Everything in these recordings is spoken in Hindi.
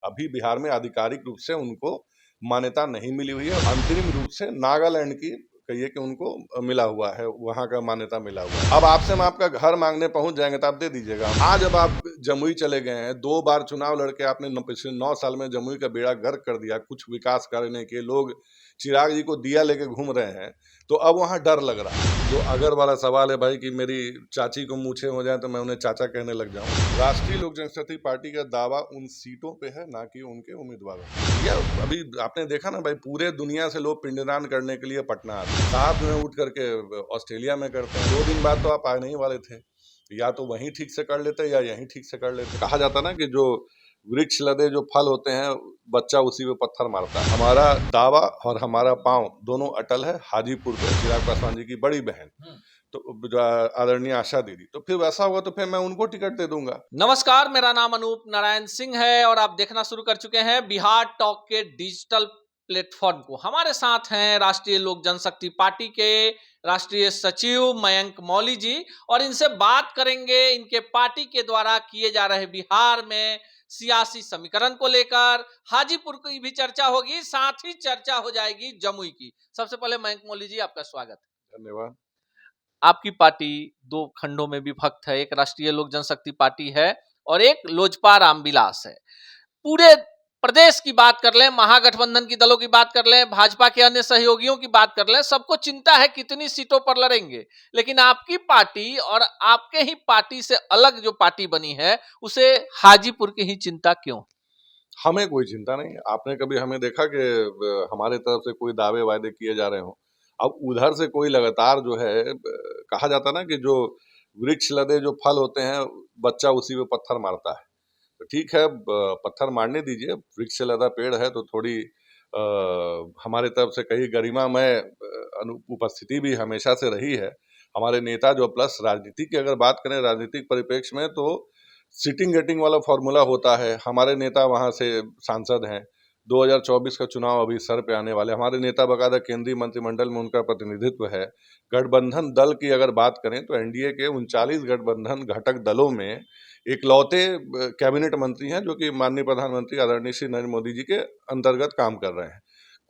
अभी बिहार में आधिकारिक रूप से उनको मान्यता नहीं मिली हुई है। अंतरिम रूप से नागालैंड की कहिए कि उनको मिला हुआ है, वहां का मान्यता मिला हुआ है। अब आपसे हम आपका घर मांगने पहुंच जाएंगे तो आप दे दीजिएगा। आज अब आप जमुई चले गए हैं, 2 बार चुनाव लड़के आपने पिछले 9 साल में जमुई का बेड़ा गर्क कर दिया। कुछ विकास करने के लोग चिराग जी को दिया लेके घूम रहे हैं, तो अब वहां डर लग रहा है। जो अगर वाला सवाल है भाई कि मेरी चाची को मूछें हो जाए तो मैं उन्हें चाचा कहने लग जाऊं। राष्ट्रीय लोक जनशक्ति पार्टी का दावा उन सीटों पे है, ना कि उनके उम्मीदवारों पे। या अभी आपने देखा ना भाई, पूरे दुनिया से लोग पिंडदान करने के लिए पटना आते हैं। साथ में उठ करके ऑस्ट्रेलिया में करते हैं। 2 दिन बाद तो आप आने ही वाले थे, या तो वहीं ठीक से कर लेते या यहीं ठीक से कर लेते। कहा जाता ना कि जो वृक्ष लदे जो फल होते हैं, बच्चा उसी पे पत्थर मारता है। हमारा दावा और हमारा पांव दोनों अटल है हाजीपुर पे, चिराग पासवान जी की बड़ी बहन तो आदरणीय आशा दीदी। तो फिर वैसा होगा तो फिर मैं उनको टिकट दे दूंगा। नमस्कार, मेरा नाम अनूप नारायण सिंह है और आप देखना शुरू कर चुके हैं बिहार टॉक के डिजिटल प्लेटफॉर्म को। हमारे साथ हैं राष्ट्रीय लोक जनशक्ति पार्टी के राष्ट्रीय सचिव मयंक मौली जी, और इनसे बात करेंगे इनके पार्टी के द्वारा किए जा रहे बिहार में सियासी समीकरण को लेकर। हाजीपुर की भी चर्चा होगी, साथ ही चर्चा हो जाएगी जमुई की। सबसे पहले मयंक मौली जी, आपका स्वागत है। धन्यवाद। आपकी पार्टी 2 खंडों में विभक्त है, एक राष्ट्रीय लोक जनशक्ति पार्टी है और एक लोजपा रामविलास है। पूरे प्रदेश की बात कर लें, महागठबंधन की दलों की बात कर लें, भाजपा के अन्य सहयोगियों की बात कर लें, सबको चिंता है कितनी सीटों पर लड़ेंगे। लेकिन आपकी पार्टी और आपके ही पार्टी से अलग जो पार्टी बनी है, उसे हाजीपुर की ही चिंता क्यों? हमें कोई चिंता नहीं। आपने कभी हमें देखा कि हमारे तरफ से कोई दावे वायदे किए जा रहे हों? अब उधर से कोई लगातार जो है, कहा जाता ना कि जो वृक्ष लदे जो फल होते हैं, बच्चा उसी पे पत्थर मारता है। तो ठीक है, पत्थर मारने दीजिए। वृक्ष से लदा पेड़ है तो थोड़ी हमारे तरफ से कहीं गरिमामय उपस्थिति भी हमेशा से रही है। हमारे नेता जो प्लस राजनीति की अगर बात करें, राजनीतिक परिप्रेक्ष्य में तो सिटिंग गेटिंग वाला फॉर्मूला होता है। हमारे नेता वहाँ से सांसद हैं। 2024 का चुनाव अभी सर पे आने वाले। हमारे नेता बकायदा केंद्रीय मंत्रिमंडल में उनका प्रतिनिधित्व है। गठबंधन दल की अगर बात करें तो एनडीए के 39 गठबंधन घटक दलों में इकलौते कैबिनेट मंत्री हैं जो कि माननीय प्रधानमंत्री आदरणीय श्री नरेंद्र मोदी जी के अंतर्गत काम कर रहे हैं।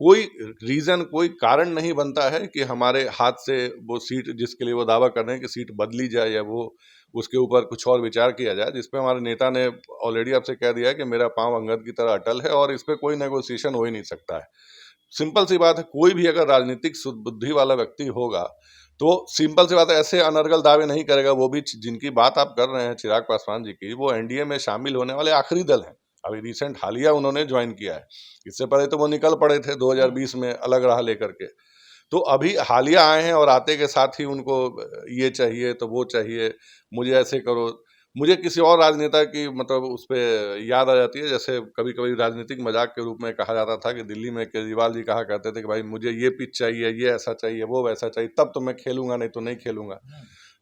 कोई रीजन, कोई कारण नहीं बनता है कि हमारे हाथ से वो सीट जिसके लिए वो दावा कर रहे हैं कि सीट बदली जाए या वो उसके ऊपर कुछ और विचार किया जाए, जिसपे हमारे नेता ने ऑलरेडी आपसे कह दिया है कि मेरा पांव अंगद की तरह अटल है और इस पर कोई नेगोशिएशन हो ही नहीं सकता है। सिंपल सी बात है, कोई भी अगर राजनीतिक बुद्धि वाला व्यक्ति होगा तो सिंपल सी बात है, ऐसे अनर्गल दावे नहीं करेगा। वो भी जिनकी बात आप कर रहे हैं चिराग पासवान जी की, वो एनडीए में शामिल होने वाले आखिरी दल हैं। अभी रिसेंट हालिया उन्होंने ज्वाइन किया है। इससे पहले तो वो निकल पड़े थे 2020 में अलग राह लेकर के। तो अभी हालिया आए हैं और आते के साथ ही उनको ये चाहिए तो वो चाहिए, मुझे ऐसे करो। मुझे किसी और राजनेता की मतलब उस पर याद आ जाती है, जैसे कभी कभी राजनीतिक मजाक के रूप में कहा जाता था कि दिल्ली में केजरीवाल जी कहा करते थे कि भाई मुझे ये पिच चाहिए, ये ऐसा चाहिए, वो वैसा चाहिए, तब तो मैं खेलूंगा, नहीं तो नहीं खेलूंगा।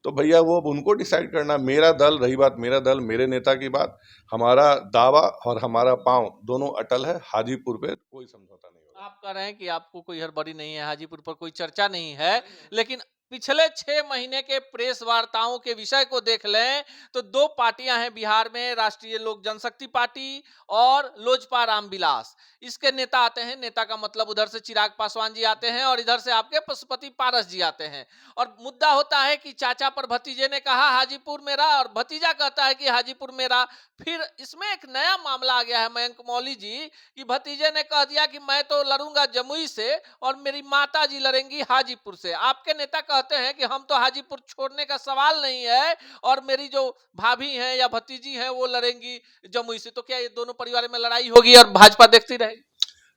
तो भैया वो उनको डिसाइड करना। मेरा दल, रही बात मेरा दल, मेरे नेता की बात, हमारा दावा और हमारा पांव दोनों अटल है। हाजीपुर पे कोई समझौता नहीं होगा। आप कह रहे हैं कि आपको कोई हड़बड़ी नहीं है, हाजीपुर पर कोई चर्चा नहीं है, लेकिन पिछले 6 महीने के प्रेस वार्ताओं के विषय को देख लें तो 2 पार्टियां हैं बिहार में, राष्ट्रीय लोक जनशक्ति पार्टी और लोजपा रामविलास। इसके नेता आते हैं, नेता का मतलब उधर से चिराग पासवान जी आते हैं और इधर से आपके पशुपति पारस जी आते हैं। और मुद्दा होता है कि चाचा पर भतीजे ने कहा हाजीपुर मेरा, और भतीजा कहता है कि हाजीपुर मेरा। फिर इसमें एक नया मामला आ गया है मयंक मौली जी, कि भतीजे ने कह दिया कि मैं तो लड़ूंगा जमुई से और मेरी माता जी लड़ेंगी हाजीपुर से। आपके नेता कहते हैं कि हम तो हाजीपुर छोड़ने का सवाल नहीं है और मेरी जो भाभी हैं या भतीजी हैं वो लड़ेंगी जमुई से। तो क्या ये दोनों परिवार में लड़ाई होगी और भाजपा देखती रहेगी?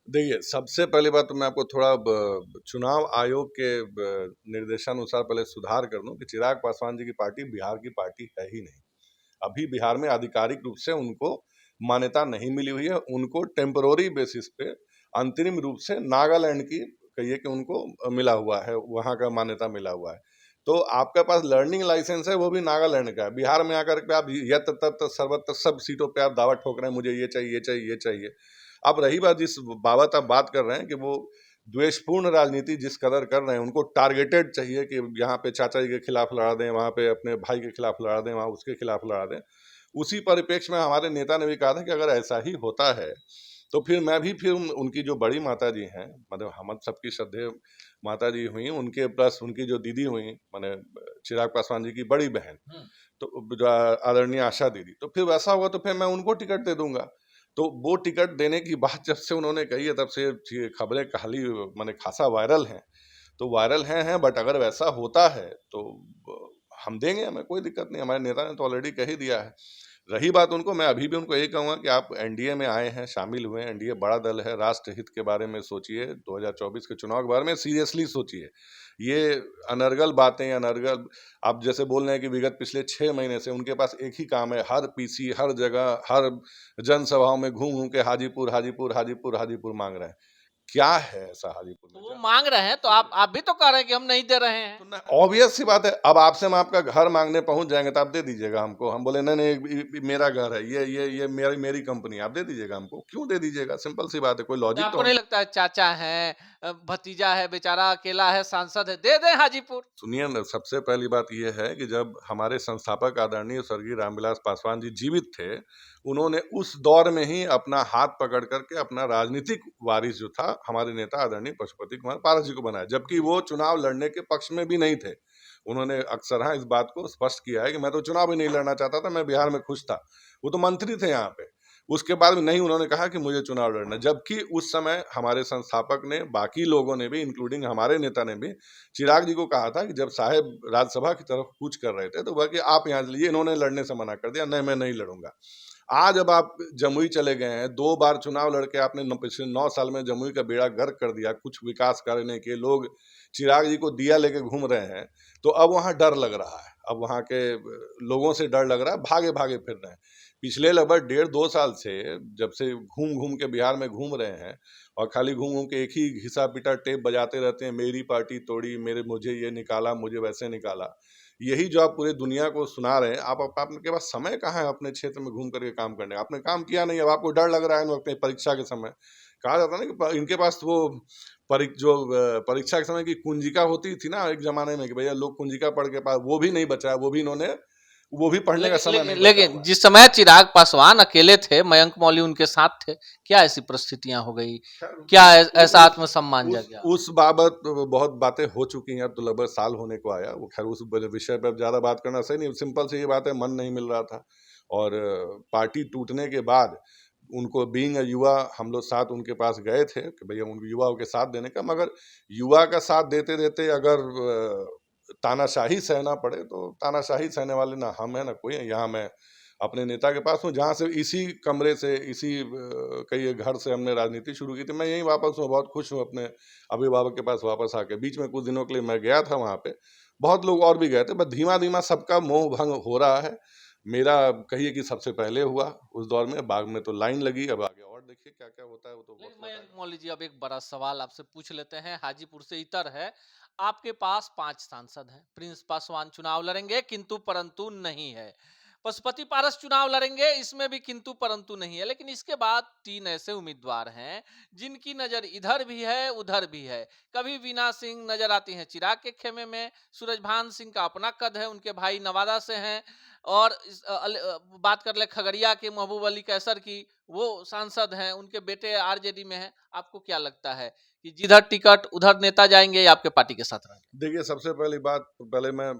देखिए, सबसे पहली बात तो मैं आपको थोड़ा चुनाव आयोग के निर्देशानुसार पहले सुधार कर दूं कि चिराग पासवान जी की पार्टी बिहार की पार्टी है ही नहीं। अभी बिहार में आधिकारिक रूप से उनको मान्यता नहीं मिली हुई है। उनको टेम्पररी बेसिस पे अंतरिम रूप से नागालैंड की कहिए कि उनको मिला हुआ है, वहाँ का मान्यता मिला हुआ है। तो आपके पास लर्निंग लाइसेंस है, वो भी नागालैंड का है। बिहार में आकर के आप यत्र तत्र सर्वत्र सब सीटों पे आप दावा ठोक रहे हैं, मुझे ये चाहिए, ये चाहिए, ये चाहिए। अब रही बात जिस बाबत आप बात कर रहे हैं कि वो द्वेषपूर्ण राजनीति जिस कदर कर रहे हैं, उनको टारगेटेड चाहिए कि यहाँ पे चाचा जी के खिलाफ लड़ा दें, वहाँ पे अपने भाई के खिलाफ लड़ा दें, वहाँ उसके खिलाफ लड़ा दें। उसी परिप्रेक्ष्य में हमारे नेता ने भी कहा था कि अगर ऐसा ही होता है तो फिर मैं भी फिर उनकी जो बड़ी माता जी हैं, मतलब हम सबकी श्रद्धेय माता जी हुई, उनके प्लस उनकी जो दीदी हुई, माने चिराग पासवान जी की बड़ी बहन, तो जो आदरणीय आशा दीदी, तो फिर वैसा हुआ तो फिर मैं उनको टिकट दे दूंगा। तो वो टिकट देने की बात जब से उन्होंने कही है तब से खबरें खाली माने खासा वायरल हैं। तो वायरल हैं बट अगर वैसा होता है तो हम देंगे, हमें कोई दिक्कत नहीं, हमारे नेता ने तो ऑलरेडी कह ही दिया है। रही बात उनको, मैं अभी भी उनको यही कहूंगा कि आप एनडीए में आए हैं, शामिल हुए हैं, एनडीए बड़ा दल है, राष्ट्र हित के बारे में सोचिए, 2024 के चुनाव के बारे में सीरियसली सोचिए। ये अनर्गल बातें, अनर्गल आप जैसे बोल रहे हैं कि विगत पिछले 6 महीने से उनके पास एक ही काम है, हर पीसी, हर जगह, हर जनसभाओं में घूम घूम के हाजीपुर हाजीपुर हाजीपुर हाजीपुर मांग रहे हैं। क्या है ऐसा हाजीपुर तो में? वो मांग रहे हैं तो आप भी तो कह रहे हैं कि हम नहीं दे रहे हैं। तो ऑब्वियस सी बात है, अब आपसे हम आपका घर मांगने पहुंच जाएंगे तो आप दे दीजिएगा हमको? हम बोले नहीं नहीं मेरा घर है, ये मेरी कंपनी, आप दे दीजिएगा हमको? क्यों दे दीजिएगा? सिंपल सी बात है, कोई लॉजिक आपको तो नहीं लगता है चाचा है, भतीजा है, बेचारा अकेला है, सांसद है, दे दें हाजीपुर? सुनिए ना, सबसे पहली बात यह है कि जब हमारे संस्थापक आदरणीय स्वर्गीय रामविलास पासवान जी जीवित थे, उन्होंने उस दौर में ही अपना हाथ पकड़ करके अपना राजनीतिक वारिस जो था हमारे नेता आदरणीय पशुपति कुमार पारस जी को बनाया, जबकि वो चुनाव लड़ने के पक्ष में भी नहीं थे। उन्होंने अक्सर हाँ इस बात को स्पष्ट किया है कि मैं तो चुनाव ही नहीं लड़ना चाहता था, मैं बिहार में खुश था। वो तो मंत्री थे यहाँ पे। उसके बाद में नहीं, उन्होंने कहा कि मुझे चुनाव लड़ना, जबकि उस समय हमारे संस्थापक ने, बाकी लोगों ने भी, इंक्लूडिंग हमारे नेता ने भी चिराग जी को कहा था कि जब साहेब राज्यसभा की तरफ कूच कर रहे थे तो वह कि आप यहाँ चलिए, इन्होंने लड़ने से मना कर दिया, नहीं मैं नहीं लड़ूंगा। आज अब आप जमुई चले गए हैं, 2 बार चुनाव लड़के आपने पिछले 9 साल में जमुई का बेड़ा गर्क कर दिया, कुछ विकास करने के लोग चिराग जी को दिया लेके घूम रहे हैं, तो अब वहाँ डर लग रहा है, अब वहाँ के लोगों से डर लग रहा है, भागे भागे फिर रहे हैं। पिछले लगभग 1.5-2 साल से जब से घूम घूम के बिहार में घूम रहे हैं और खाली घूम घूम के एक ही घिसा पिटा टेप बजाते रहते हैं, मेरी पार्टी तोड़ी, मुझे ये निकाला, मुझे वैसे निकाला, यही जो आप पूरी दुनिया को सुना रहे हैं। आपके पास समय कहाँ है अपने क्षेत्र में घूम करके काम करने का? आपने काम किया नहीं, अब आपको डर लग रहा है इन वक्त परीक्षा के समय। कहा जाता है ना कि इनके पास वो परीक्षा के समय की कुंजिका होती थी ना एक जमाने में, कि भैया लोग कुंजिका पढ़ के पास, वो भी नहीं बचा है, वो भी पढ़ने का समय नहीं बचा लेकिन हुआ है। जिस समय चिराग पासवान अकेले थे, मयंक मौली उनके साथ थे, क्या ऐसी परिस्थितियां हो गई, क्या ऐसा आत्मसम्मान जग गया? उस बाबत बहुत बातें हो चुकी हैं, अब तो लगभग साल होने को आया। वो खैर उस विषय पर ज्यादा बात करना सही नहीं, सिंपल सी ये बात है, मन नहीं मिल रहा था। और पार्टी टूटने के बाद उनको बीइंग युवा, हम लोग साथ उनके पास गए थे कि भैया उन युवाओं के साथ देने का, मगर युवा का साथ देते देते अगर तानाशाही सहना पड़े तो तानाशाही सहने वाले ना हम है ना कोई है। यहाँ मैं अपने नेता के पास हूँ, जहाँ से इसी कमरे से, इसी कई घर से हमने राजनीति शुरू की थी। मैं यहीं वापस हूँ, बहुत खुश हूँ अपने अभिभावक के पास वापस आके। बीच में कुछ दिनों के लिए मैं गया था वहाँ पे, बहुत लोग और भी गए थे, बस धीमा धीमा सबका मोह भंग हो रहा है। मेरा कहिए कि सबसे पहले हुआ उस दौर में, बाग में तो लाइन लगी, अब आगे और देखिए क्या क्या होता है, वो तो लेकिन वक्त मयंक बताएगा। मौली जी, अब एक बड़ा सवाल आपसे पूछ लेते हैं, हाजीपुर से इतर है, आपके पास 5 सांसद हैं, प्रिंस पासवान चुनाव लड़ेंगे, किंतु परंतु नहीं है, पशुपति पारस चुनाव लड़ेंगे, इसमें भी किंतु परंतु नहीं है, लेकिन इसके बाद 3 ऐसे उम्मीदवार हैं जिनकी नजर इधर भी है उधर भी है। कभी वीना सिंह नजर आती हैं चिराग के खेमे में, सूरजभान सिंह का अपना कद है, उनके भाई नवादा से हैं, और बात कर ले खगड़िया के महबूब अली कैसर की, वो सांसद हैं, उनके बेटे आरजेडी में हैं। आपको क्या लगता है कि जिधर टिकट उधर नेता जाएंगे या आपके पार्टी के साथ रहेंगे? देखिए, सबसे पहली बात, पहले मैं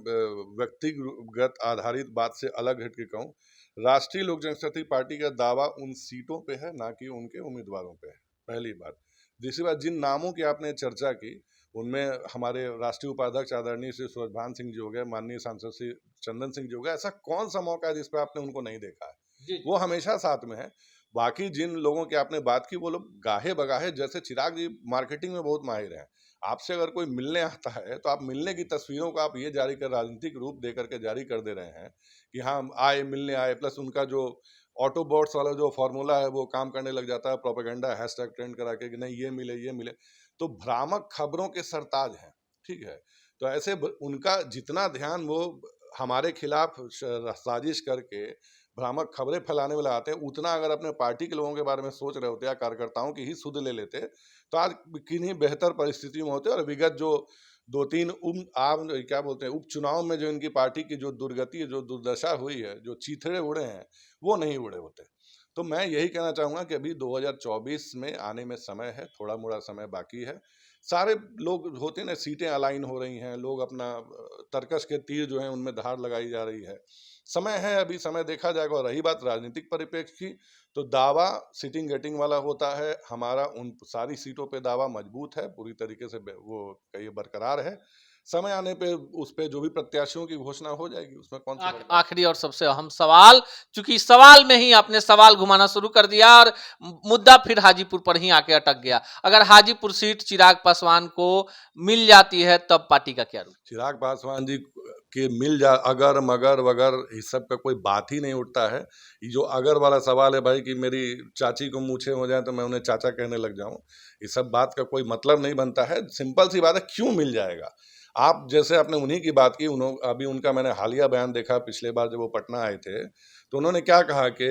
व्यक्तिगत आधारित बात से अलग हट के कहूँ, राष्ट्रीय लोक जनशक्ति पार्टी का दावा उन सीटों पे है, ना कि उनके उम्मीदवारों पे है, पहली बात। दूसरी बात, जिन नामों की आपने चर्चा की उनमें हमारे राष्ट्रीय उपाध्यक्ष आदरणीय श्री सूरजभान सिंह जी हो गए, माननीय सांसद श्री चंदन सिंह जी हो गए, ऐसा कौन सा मौका है जिसपे आपने उनको नहीं देखा है? वो हमेशा साथ में है। बाकी जिन लोगों की आपने बात की, वो लोग गाहे बगाहे, जैसे चिराग जी मार्केटिंग में बहुत माहिर हैं। आपसे अगर कोई मिलने आता है तो आप मिलने की तस्वीरों को आप ये जारी कर, राजनीतिक रूप दे करके जारी कर दे रहे हैं कि हाँ आए, मिलने आए, प्लस उनका जो ऑटोबॉट्स वाला जो फॉर्मूला है वो काम करने लग जाता है, प्रोपेगेंडा हैशटैग ट्रेंड करा के कि नहीं ये मिले ये मिले, तो भ्रामक खबरों के सरताज हैं, ठीक है। तो ऐसे उनका जितना ध्यान वो हमारे खिलाफ साजिश करके भ्रामक खबरें फैलाने वाले आते हैं, उतना अगर अपने पार्टी के लोगों के बारे में सोच रहे होते या कार्यकर्ताओं की ही सुध ले लेते, तो आज किन्हीं बेहतर परिस्थितियों में होते। और विगत जो 2-3 क्या बोलते हैं, उपचुनाव में जो इनकी पार्टी की जो दुर्गति, जो दुर्दशा हुई है, जो चीथड़े उड़े हैं, वो नहीं उड़े होते। तो मैं यही कहना चाहूँगा कि अभी 2024 में आने में समय है, थोड़ा-मोड़ा समय बाकी है। सारे लोग होते हैं ना, सीटें अलाइन हो रही हैं, लोग अपना तरकस के तीर जो हैं उनमें धार लगाई जा रही है। समय है, अभी समय देखा जाएगा। और रही बात राजनीतिक परिप्रेक्ष्य की, तो दावा सिटिंग गेटिंग वाला होता है। हमारा उन सारी सीटों पे दावा मजबूत है, पूरी तरीके से वो कहिए बरकरार है। समय आने पे उस पे जो भी प्रत्याशियों की घोषणा हो जाएगी, उसमें कौन सी बड़ी बात है। आखिरी और सबसे अहम सवाल, चूंकि सवाल में ही आपने सवाल घुमाना शुरू कर दिया और मुद्दा फिर हाजीपुर पर ही आके अटक गया। अगर हाजीपुर सीट चिराग पासवान को मिल जाती है तब पार्टी का क्या रूप? चिराग पासवान जी के मिल जा, अगर मगर वगर इस सब का कोई बात ही नहीं उठता है। ये जो अगर वाला सवाल है भाई, कि मेरी चाची को मूछें हो जाए तो मैं उन्हें चाचा कहने लग जाऊं, इस सब बात का कोई मतलब नहीं बनता है। सिंपल सी बात है, क्यों मिल जाएगा। आप जैसे आपने उन्हीं की बात की, अभी उनका मैंने हालिया बयान देखा, पिछले बार जब वो पटना आए थे तो उन्होंने क्या कहा कि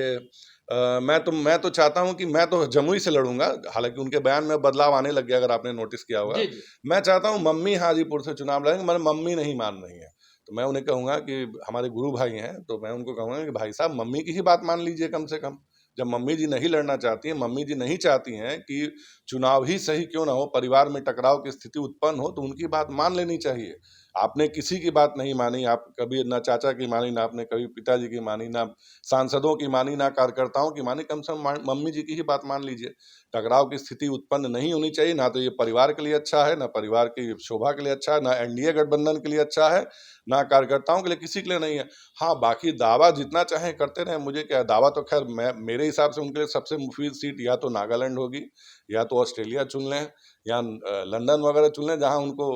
मैं तो चाहता हूं कि मैं तो जमुई से लड़ूंगा। हालांकि उनके बयान में बदलाव आने लग गया, अगर आपने नोटिस किया होगा। जी जी। मैं चाहता हूं मम्मी हाजीपुर से चुनाव लड़ेंगे, मगर मम्मी नहीं मान रही है। तो मैं उन्हें कहूंगा कि हमारे गुरु भाई हैं, तो मैं उनको कहूंगा कि भाई साहब, मम्मी की ही बात मान लीजिए कम से कम। जब मम्मी जी नहीं लड़ना चाहती हैं, मम्मी जी नहीं चाहती हैं कि चुनाव ही सही क्यों ना हो, परिवार में टकराव की स्थिति उत्पन्न हो, तो उनकी बात मान लेनी चाहिए। आपने किसी की बात नहीं मानी, आप कभी ना चाचा की मानी, ना आपने कभी पिताजी की मानी, ना सांसदों की मानी, ना कार्यकर्ताओं की मानी। कम से कम मम्मी जी की ही बात मान लीजिए। टकराव की स्थिति उत्पन्न नहीं होनी चाहिए। ना तो ये परिवार के लिए अच्छा है, ना परिवार की शोभा के लिए अच्छा है, ना एनडीए गठबंधन के लिए अच्छा है, ना कार्यकर्ताओं के लिए, किसी के लिए नहीं है। हाँ, बाकी दावा जितना चाहे करते रहे, मुझे क्या है। दावा तो खैर मेरे हिसाब से उनके लिए सबसे मुफीद सीट या तो नागालैंड होगी, या तो ऑस्ट्रेलिया चुन लें, या लंदन वगैरह चुन लें, जहाँ उनको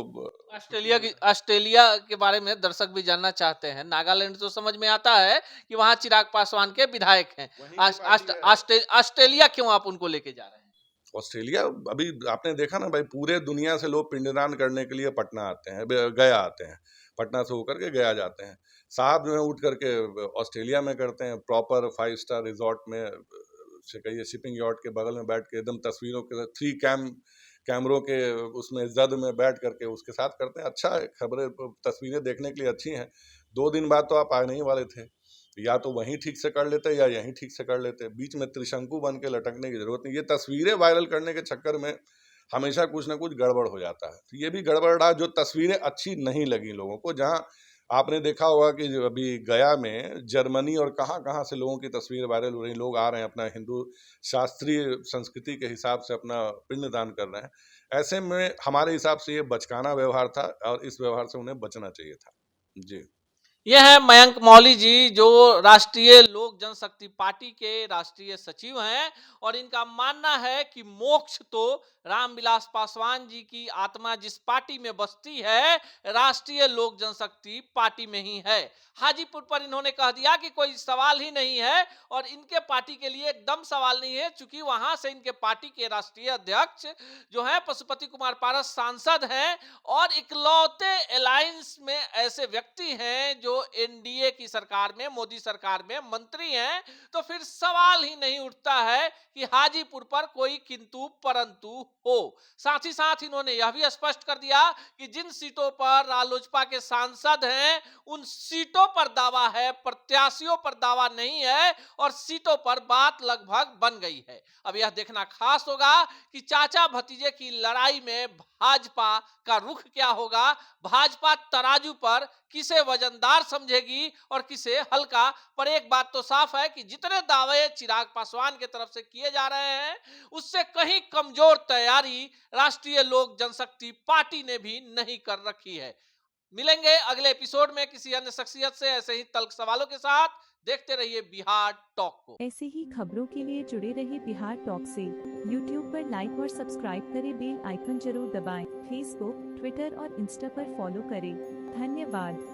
ऑस्ट्रेलिया के बारे में दर्शक भी जानना चाहते हैं। नागालैंड तो समझ में आता है कि वहां चिराग पासवान के विधायक हैं। ऑस्ट्रेलिया क्यों आप उनको लेके जा रहे हैं? ऑस्ट्रेलिया, अभी आपने देखा ना भाई, पूरे दुनिया से लोग पिंडदान करने के लिए पटना आते हैं, गया आते हैं। पटना से होकर के गया जाते हैं। साहब जो है उठ करके ऑस्ट्रेलिया में करते हैं, प्रॉपर 5 स्टार रिजॉर्ट में, से कहिए शिपिंग यार्ड के बगल में बैठ के, एकदम तस्वीरों के 3 कैमरों के उसमें जद में बैठ करके उसके साथ करते हैं। अच्छा है, खबरें तस्वीरें देखने के लिए अच्छी हैं। 2 दिन बाद तो आप आने ही वाले थे। या तो वहीं ठीक से कर लेते, या यहीं ठीक से कर लेते। बीच में त्रिशंकु बन के लटकने की जरूरत नहीं। ये तस्वीरें वायरल करने के चक्कर में हमेशा कुछ ना कुछ गड़बड़ हो जाता है। तो ये भी गड़बड़ रहा, जो तस्वीरें अच्छी नहीं लगी लोगों को। जहां आपने देखा होगा कि जो अभी गया में, जर्मनी और कहाँ कहाँ से लोगों की तस्वीर वायरल हो रही, लोग आ रहे हैं, अपना हिंदू शास्त्रीय संस्कृति के हिसाब से अपना पिंडदान कर रहे हैं। ऐसे में हमारे हिसाब से ये बचकाना व्यवहार था, और इस व्यवहार से उन्हें बचना चाहिए था। जी। ये है मयंक मौली जी, जो राष्ट्रीय लोक जनशक्ति पार्टी के राष्ट्रीय सचिव हैं, और इनका मानना है कि मोक्ष तो रामविलास पासवान जी की आत्मा जिस पार्टी में बसती है, राष्ट्रीय लोक जनशक्ति पार्टी में ही है। हाजीपुर पर इन्होंने कह दिया कि कोई सवाल ही नहीं है, और इनके पार्टी के लिए एकदम सवाल नहीं है, चूंकि वहां से इनके पार्टी के राष्ट्रीय अध्यक्ष जो है पशुपति कुमार पारस सांसद हैं, और इकलौते अलायंस में ऐसे व्यक्ति हैं जो एनडीए की सरकार में, मोदी सरकार में मंत्री हैं। तो फिर सवाल ही नहीं उठता है कि हाजीपुर पर कोई किंतु परंतु हो। साथ ही साथ इन्होंने यह भी स्पष्ट कर दिया कि जिन सीटों पर रालोसपा के सांसद हैं, उन सीटों पर दावा है, प्रत्याशियों पर दावा नहीं है, और सीटों पर बात लगभग बन गई है। अब यह देखना खास होगा कि चाचा भतीजे की लड़ाई में भाजपा का रुख क्या होगा। भाजपा तराजू पर किसे वजनदार समझेगी और किसे हल्का। पर एक बात तो साफ है कि जितने दावे चिराग पासवान की तरफ से किए जा रहे हैं, उससे कहीं कमजोर तैयारी राष्ट्रीय लोक जनशक्ति पार्टी ने भी नहीं कर रखी है। मिलेंगे अगले एपिसोड में किसी अन्य शख्सियत से ऐसे ही तल्ख सवालों के साथ। देखते रहिए बिहार टॉक को। ऐसे ही खबरों के लिए जुड़े रहिए बिहार टॉक से। यूट्यूब पर लाइक और सब्सक्राइब करें, बेल आइकन जरूर दबाएं। फेसबुक, ट्विटर और इंस्टा पर फॉलो करें। धन्यवाद।